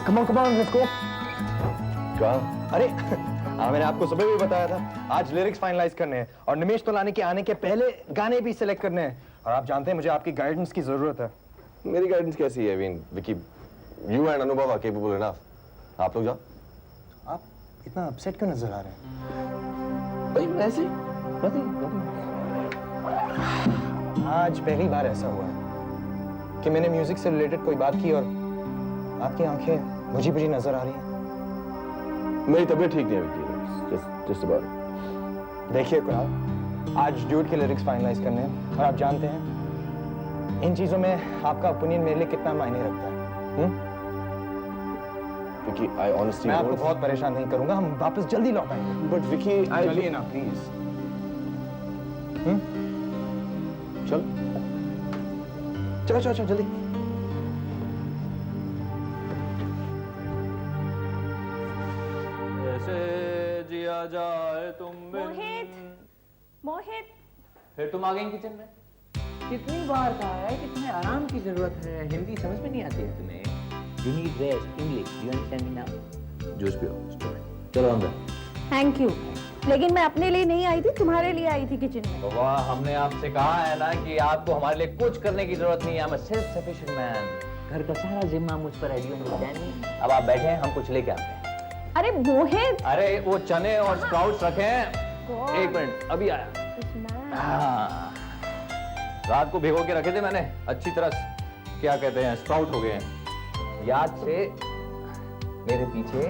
come on, let's go. कहाँ? अरे हाँ, मैंने आपको सुबह भी बताया था आज लिरिक्स फाइनलाइज करने हैं और निमेश तोलानी के आने के पहले गाने भी सिलेक्ट करने हैं और आप जानते हैं मुझे आपकी गाइडेंस की जरूरत है। मेरी गाइडेंस कैसी है? विकी, you and अनुभव are capable enough. आप लोग जाओ। आप इतना अपसेट क्यों नजर आ रहे हैं? भाई ऐसे nothing. आज पहली बार ऐसा हुआ है कि मैंने म्यूजिक से रिलेटेड कोई बात की और आपकी आंखें बुझी बुझी नजर आ रही हैं। मेरी तबीयत ठीक नहीं है विकी, just about it. देखिए कुणाल, आज ड्यूट के लिरिक्स फाइनलाइज करने हैं और आप जानते हैं इन चीजों में आपका ओपिनियन मेरे लिए कितना मायने रखता है। विकी, I honestly मैं आपको don't- बहुत परेशान नहीं करूंगा, हम वापस जल्दी लौट आएंगे। But विकी, चलिए ना प्लीज। चल। चलो चलो चलो जल्दी। ऐसे जिया जाए तुम बिन। मोहित, मोहित, फिर तुम आ गई किचन में। कितनी बार कहा है कितने आराम की जरूरत है, हिंदी समझ में नहीं आती है तुम्हें। You need rest, English, you understand me now? Juice पियो, चलो अंदर। Thank you. लेकिन मैं अपने लिए नहीं आई थी, तुम्हारे लिए आई थी किचन में। बाबा, हमने आपसे कहा है ना कि आपको हमारे लिए कुछ करने की जरूरत नहीं है। I'm a self-sufficient man. घर का सारा जिम्मा मुझ पर है, you understand me? अब आप बैठे हैं, हम कुछ लेके आते हैं। अरे मोहित, अरे वो चने और स्प्राउट्स रखे हैं। God. एक मिनट, अभी आया। This हाँ, रात को भिगो के रखे थे मैंने अच्छी तरह, क्या कहते हैं, स्प्राउट हो गए हैं। याद से मेरे पीछे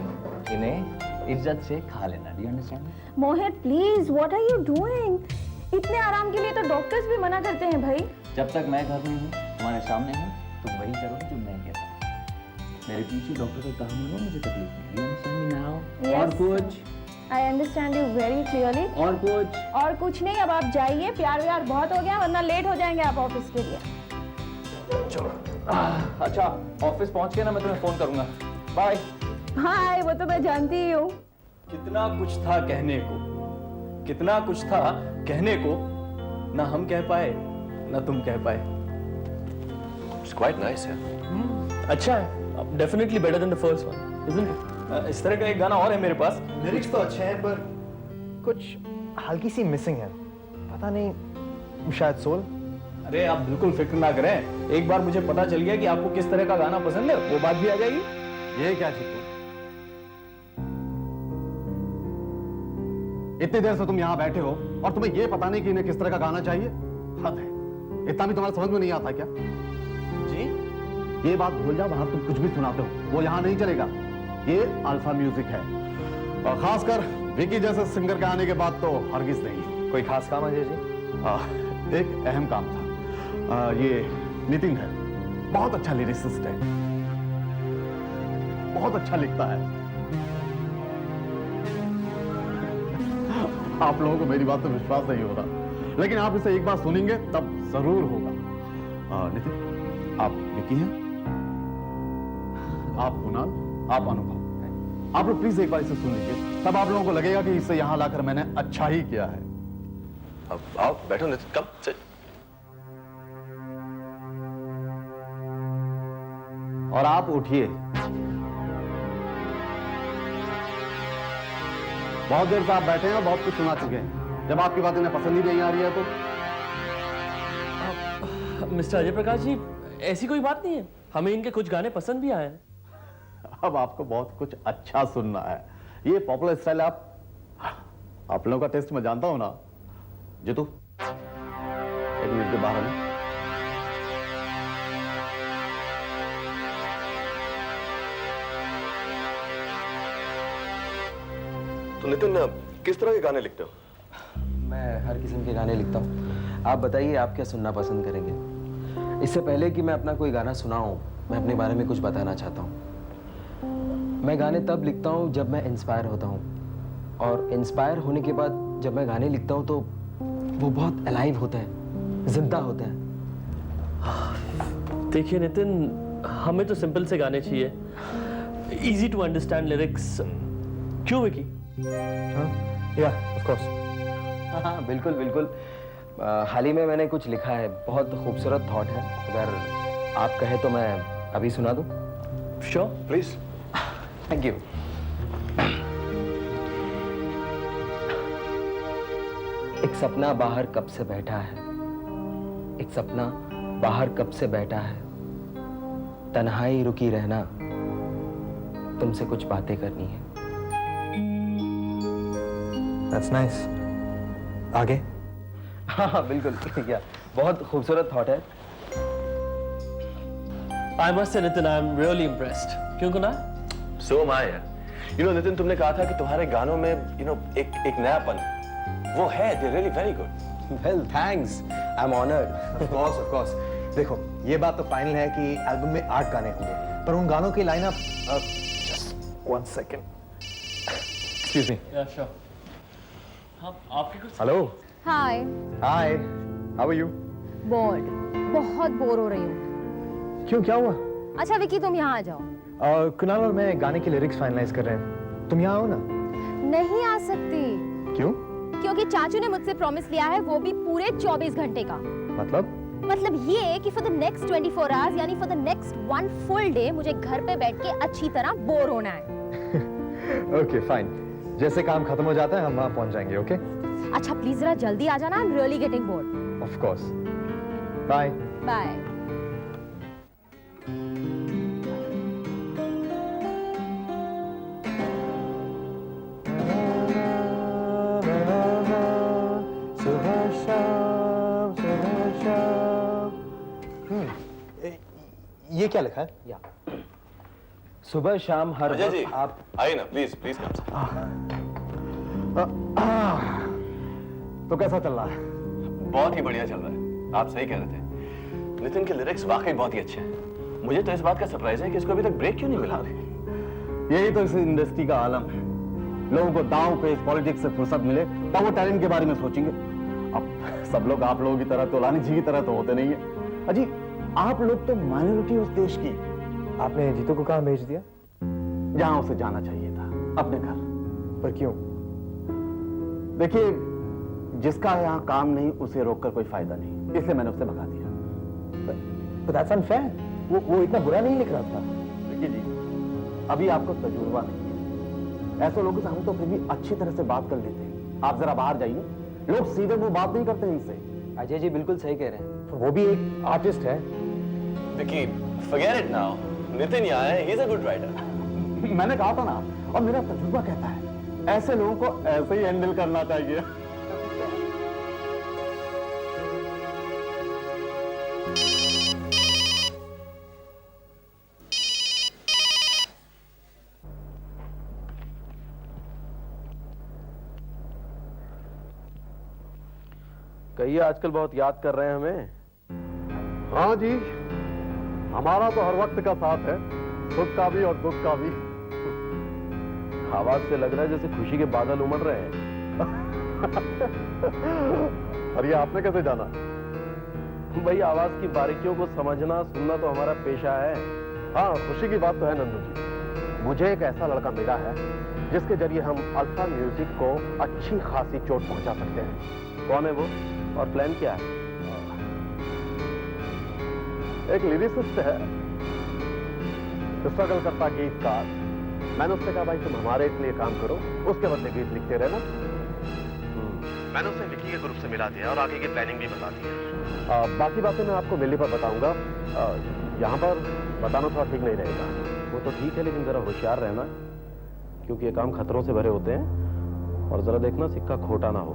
इन्हें इज्जत से खा लेना। Do you understand? Mohit please, what are you doing? इतने आराम के लिए तो डॉक्टर्स भी मना करते हैं भाई। जब तक मैं घर में हूँ, तुम्हारे सामने हूँ, तुम वही करो जो मैं कहता हूँ। मेरे पीछे डॉक्टर का काम मानो, मुझे तकलीफ नहीं। Do you understand me now? और कुछ? I understand you very clearly. और कुछ? और कुछ नहीं, अब आप जाइए, प्यार व्यार बहुत हो गया, वरना लेट हो जाएंगे आप ऑफिस के लिए। अच्छा, ऑफिस पहुंच के ना मैं तुम्हें फोन करूंगा। बाय। हाँ, वो तो मैं जानती ही हूँ। कितना कुछ था कहने को, कितना कुछ था कहने को, ना हम कह पाए ना तुम कह पाए। It's quite nice, yeah. अच्छा है, definitely better than the first one, isn't it? इस तरह का एक गाना और है मेरे पास। लिरिक्स तो अच्छे हैं पर कुछ हल्की सी मिसिंग है, पता नहीं, शायद सोल। अरे आप बिल्कुल फिक्र ना करें, एक बार मुझे पता चल गया कि आपको किस तरह का गाना पसंद है, वो बात भी आ जाएगी। ये क्या चित्तू? इतनी देर से तुम यहां बैठे हो और तुम्हें ये पता नहीं कि इन्हें किस तरह का गाना चाहिए? हद है, इतना भी तुम्हारे समझ में नहीं आता क्या? जी ये बात भूल जाओ, बाहर तुम कुछ भी सुनाते हो वो यहां नहीं चलेगा। ये अल्फा म्यूजिक है और खासकर विकी जैसे सिंगर के आने के बाद तो हरगिज नहीं। कोई खास काम है जी? एक अहम काम था। ये नितिन है, बहुत अच्छा लिरिसिस्ट है, बहुत अच्छा लिखता है। आप लोगों को मेरी बात पे विश्वास नहीं हो रहा, लेकिन आप इसे एक बार सुनेंगे तब जरूर होगा। नितिन, आप विकी हैं, आप कुणाल, आप अनुभव, आप लोग प्लीज एक बार इसे सुनेंगे, तब आप लोगों को लगेगा कि इसे यहां लाकर मैंने अच्छा ही किया है। अब आओ, बैठो नितिन, कम sit. और आप उठिए। बहुत देर से आप बैठे हैं और बहुत कुछ सुना चुके हैं। जब आपकी बात इन्हें पसंद ही नहीं आ रही है तो मिस्टर अजय प्रकाश जी, ऐसी कोई बात नहीं है, हमें इनके कुछ गाने पसंद भी आए हैं। अब आपको बहुत कुछ अच्छा सुनना है। ये पॉपुलर स्टाइल आप लोगों का टेस्ट मैं जानता हूं ना। जितू, एक मिनट के बाहर आना। तो नितिन, किस तरह के गाने लिखते हो? मैं हर किस्म के गाने लिखता हूँ। आप बताइए, आप क्या सुनना पसंद करेंगे? इससे पहले कि मैं अपना कोई गाना सुनाऊं, मैं अपने बारे में कुछ बताना चाहता हूँ। मैं गाने तब लिखता हूँ जब मैं इंस्पायर होता हूँ, और इंस्पायर होने के बाद जब मैं गाने लिखता हूँ तो वो बहुत अलाइव होते हैं, जिंदा होते हैं। देखिए नितिन, हमें तो सिंपल से गाने चाहिए, इजी टू अंडरस्टैंड लिरिक्स। क्यों विकी? या ऑफ कोर्स। हाँ, बिल्कुल बिल्कुल। हाल ही में मैंने कुछ लिखा है, बहुत खूबसूरत थॉट है। अगर आप कहें तो मैं अभी सुना दूं? Sure, please. Thank you. एक सपना बाहर कब से बैठा है, एक सपना बाहर कब से बैठा है, तन्हाई रुकी रहना, तुमसे कुछ बातें करनी है। That's nice. आगे? हाँ बिल्कुल, क्या बहुत खूबसूरत थॉट है। I must say, Nitin, I'm really impressed. क्यों कुणाल? So am I, यार। You know, नितिन, तुमने कहा था कि तुम्हारे गानों में एक नयापन वो है। They're really very good. Well, thanks. I'm honored. Of course. देखो, ये बात तो फाइनल है कि एल्बम में 8 गाने होंगे, पर उन गानों की lineup just 1 second. Excuse me. Yeah, sure. हाँ, आपकी कुछ Hello. Hi. Hi. How are you? Board, बहुत बोर हो रही हूँ। क्यों, क्या हुआ? अच्छा विकी, तुम यहाँ आ जाओ। कुणाल और मैं गाने के लिरिक्स फाइनलाइज कर रहे हैं, तुम यहाँ आओ ना। नहीं आ सकती, क्यों? क्योंकि चाचू ने मुझसे प्रॉमिस लिया है, वो भी पूरे 24 घंटे का। मतलब ये कि फॉर द नेक्स्ट 24 आवर्स, यानी for the next 1 full day मुझे घर पे बैठ के अच्छी तरह बोर होना है। ओके फाइन, जैसे काम खत्म हो जाता है हम वहाँ पहुँच जाएंगे। ओके? अच्छा प्लीज जरा जल्दी आ जाना, I am really getting bored. Of course. Bye. Bye. ये क्या लिखा है? या सुबह शाम हर अजय जी, वक्त आप आइए ना, प्लीज कम। तो कैसा चल रहा है? बहुत ही बढ़िया चल रहा है। आप सही कह रहे थे, नितिन के लिरिक्स वाकई बहुत ही अच्छे हैं। मुझे तो इस बात का सरप्राइज है कि इसको अभी तक ब्रेक क्यों नहीं मिला। यही तो इस इंडस्ट्री का आलम है। लोगों को दांव पे पॉलिटिक्स से फुर्सत मिले तब वो टैलेंट के बारे में सोचेंगे। अब सब लोग आप लोगों की तरह, तोलानी जी की तरह तो होते नहीं है। अजी, आप लोग तो माइनॉरिटी उस देश की। आपने जीतू को कहाँ भेज दिया? जहां उसे जाना चाहिए था, अपने घर। पर क्यों? देखिए, जिसका यहाँ काम नहीं उसे रोककर कोई फायदा नहीं, इसलिए मैंने उसे भगा दिया। But that's unfair. वो इतना बुरा नहीं लिख रहा था। देखिए जी, अभी आपको तजुर्बा नहीं है। ऐसे लोगों से हम तो फिर भी अच्छी तरह से बात कर लेते हैं। आप जरा बाहर जाइए, लोग सीधे मुंह बात नहीं करते इनसे। अजय जी बिल्कुल सही कह रहे हैं। वो भी एक आर्टिस्ट है। Vicky, forget it now. Nitin यहाँ है, he is a good writer. मैंने कहा था ना, और मेरा तजुर्बा कहता है ऐसे लोगों को ऐसे ही हैंडल करना चाहिए। कहिए, आजकल बहुत याद कर रहे हैं हमें। हाँ जी, हमारा तो हर वक्त का साथ है, सुख का भी और दुख का भी। आवाज से लग रहा है जैसे खुशी के बादल उमड़ रहे हैं। और ये आपने कैसे जाना? भाई, आवाज की बारीकियों को समझना सुनना तो हमारा पेशा है। हाँ, खुशी की बात तो है नंदू जी। मुझे एक ऐसा लड़का मिला है जिसके जरिए हम अल्फा म्यूजिक को अच्छी खासी चोट पहुंचा सकते हैं। कौन है वो और प्लान क्या है? एक लिरिसिस्ट है, स्ट्रगल करता गीतकार। मैंने उससे कहा, भाई तुम हमारे लिए काम करो, उसके बदले गीत लिखते रहना। मैंने उसे विकी के ग्रुप से मिला दिया और आगे की प्लानिंग भी बता दी है। बाकी बातें मैं आपको मिलने पर बताऊंगा। यहाँ पर बताना थोड़ा ठीक नहीं रहेगा। वो तो ठीक है, लेकिन जरा होशियार रहना, क्योंकि ये काम खतरों से भरे होते हैं। और जरा देखना सिक्का खोटा ना हो।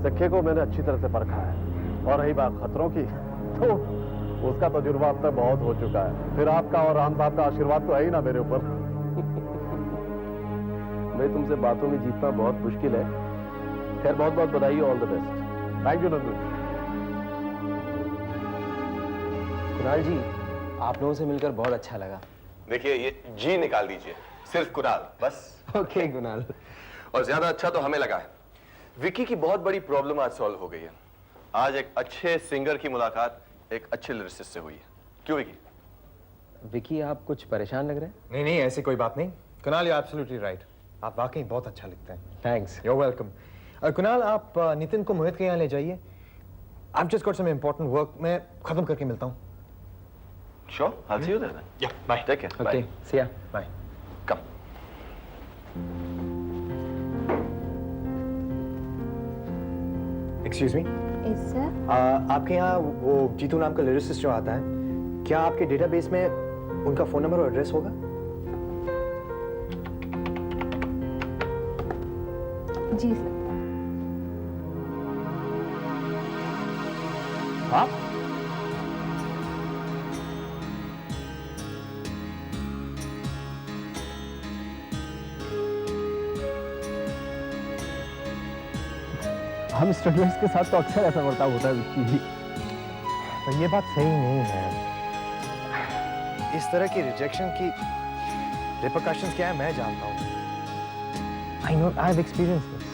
सिक्के को मैंने अच्छी तरह से परखा है। और रही बात खतरों की, तो उसका तजुर्बा अब तक बहुत हो चुका है। फिर आपका और राम साहब का आशीर्वाद तो है ही ना मेरे ऊपर। भाई, तुमसे बातों में जीतना बहुत मुश्किल है। खैर, बहुत बहुत बधाई, all the best. Thank you Nandu. Kunal ji, आप लोगों से मिलकर बहुत अच्छा लगा। देखिए, ये जी निकाल दीजिए, सिर्फ कुणाल बस। ओके कुणाल। और ज्यादा अच्छा तो हमें लगा है। विकी की बहुत बड़ी प्रॉब्लम आज सॉल्व हो गई है। आज एक अच्छे सिंगर की मुलाकात एक अच्छे लिरिसिस्ट से हुई है। क्यों विकी? विकी, आप कुछ परेशान लग रहे हैं। नहीं नहीं, ऐसी कोई बात नहीं। Kunal, you absolutely right. आप वाकई बहुत अच्छा लिखते हैं। थैंक्स। You're welcome. कुणाल, आप नितिन को मोहित के यहाँ ले जाइए। I've just got some important work. मैं खत्म करके मिलता हूँ। Sure, I'll see you there then. Yeah, bye. Take care. Okay, Bye. see ya। Bye. Come. Excuse me, Is sir? आपके यहाँ वो जीतू नाम का लिरिसिस्ट जो आता है, क्या आपके डेटाबेस में उनका फोन नंबर और एड्रेस होगा? जी सर। आप? हम स्टूडेंट्स के साथ तो अक्सर ऐसा बर्ताव होता है विक्की जी। पर ये बात सही नहीं है। इस तरह की रिजेक्शन की रिपरकशंस क्या है मैं जानता हूँ। I know, I have experience this.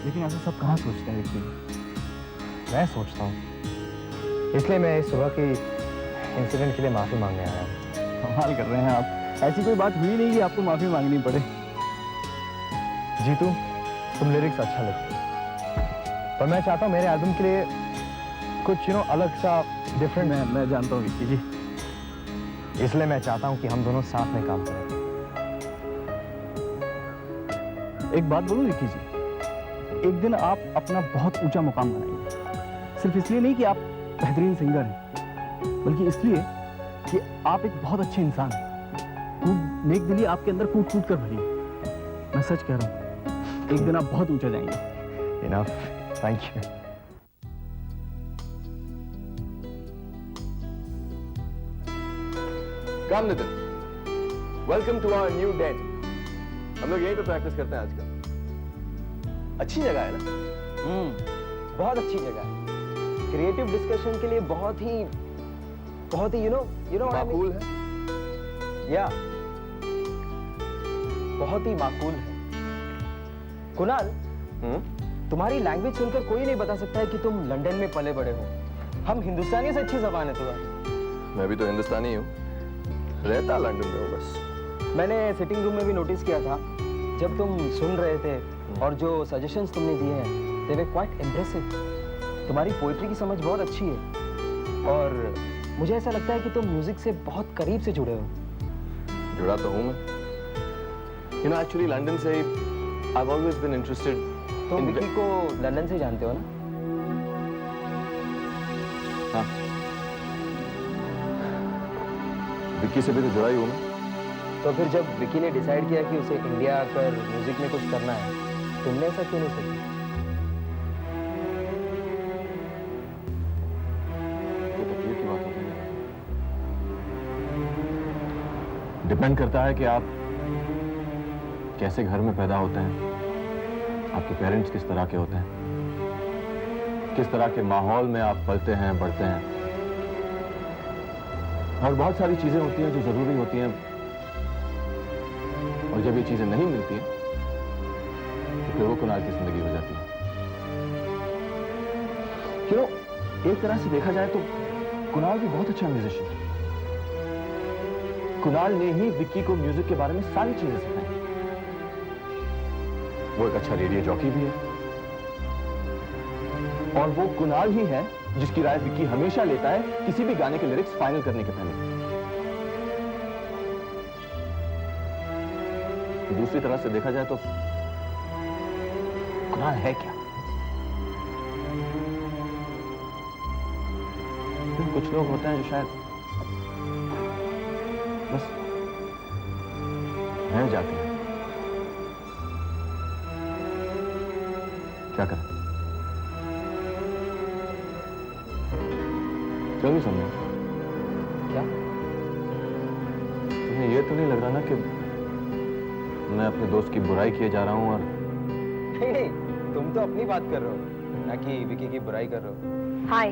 लेकिन ऐसा सब कहाँ सोचते हैं विक्की जी? मैं सोचता हूँ, इसलिए मैं इस सुबह की इंसिडेंट के लिए माफी मांगने आया हूँ। कमाल कर रहे हैं आप। ऐसी कोई बात हुई नहीं कि आपको माफी मांगनी पड़े। जीतू, तुम लिरिक्स अच्छा लिखते हो, पर मैं चाहता हूँ मेरे एल्बम के लिए कुछ अलग सा डिफरेंट। मैं जानता हूँ विक्की जी। इसलिए मैं चाहता हूँ कि हम दोनों साथ में काम करें। एक बात बोलूं विक्की जी, एक दिन आप अपना बहुत ऊंचा मुकाम बनाएंगे। सिर्फ इसलिए नहीं कि आप बेहतरीन सिंगर हैं, बल्कि इसलिए कि आप एक बहुत अच्छे इंसान हैं। खूब नेक दिली आपके अंदर कूट कूट कर भरी है। मैं सच कह रहा हूँ, एक दिन आप बहुत ऊंचा जाएंगे। Enough, thank you. Come Nitin, welcome to our new den. हम लोग यहीं पे प्रैक्टिस करते हैं आजकल। अच्छी जगह है ना? बहुत अच्छी जगह है। क्रिएटिव डिस्कशन के लिए बहुत ही यू नो माकूल है। या बहुत ही माकूल है। कुणाल, तुम्हारी लैंग्वेज सुनकर कोई नहीं बता सकता है कि तुम लंदन में पले बड़े हो। हम हिंदुस्तानी से अच्छी जबान है तुम्हारी। मैं भी तो हिंदुस्तानी हूँ, रहता लंदन में हूँ बस। मैंने सिटिंग रूम में भी नोटिस किया था, जब तुम सुन रहे थे और जो सजेशंस तुमने दिए हैं, they were quite impressive। तुम्हारी पोइट्री की समझ बहुत अच्छी है और मुझे ऐसा लगता है कि तुम म्यूजिक से बहुत करीब से जुड़े हो। जुड़ा तो हूँ मैं। एक्चुअली लंदन से ही I've always been interested तुम in विकी को लंदन से जानते हो ना? हाँ, विक्की से भी तो जुड़ा ही हूँ मैं। तो फिर जब विकी ने डिसाइड किया कि उसे इंडिया आकर म्यूजिक में कुछ करना है, तुमने ऐसा क्यों नहीं सोचा? तो तकलीफ की बात होती है। डिपेंड करता है कि आप कैसे घर में पैदा होते हैं, आपके पेरेंट्स किस तरह के होते हैं, किस तरह के माहौल में आप पलते हैं, बढ़ते हैं, और बहुत सारी चीजें होती हैं जो जरूरी होती हैं। और जब ये चीजें नहीं मिलती हैं तो फिर वो कुणाल की जिंदगी हो जाती है। एक तरह से देखा जाए तो कुणाल भी बहुत अच्छा म्यूजिशियन है। कुणाल ने ही विक्की को म्यूजिक के बारे में सारी चीजें सिखाई। वो एक अच्छा रेडियो जॉकी भी है और वो कुणाल ही है जिसकी राय विक्की हमेशा लेता है किसी भी गाने के लिरिक्स फाइनल करने के पहले। दूसरी तरह से देखा जाए तो कुणाल है क्या? कुछ लोग होते हैं जो शायद बस रह जाते हैं। क्या करें? क्यों नहीं समझे? क्या? तुम्हें ये तो नहीं लग रहा ना कि मैं अपने दोस्त की बुराई किए जा रहा हूं? और नहीं, तुम तो अपनी बात कर रहे हो, ना कि विकी की बुराई कर रहे हो। हाय,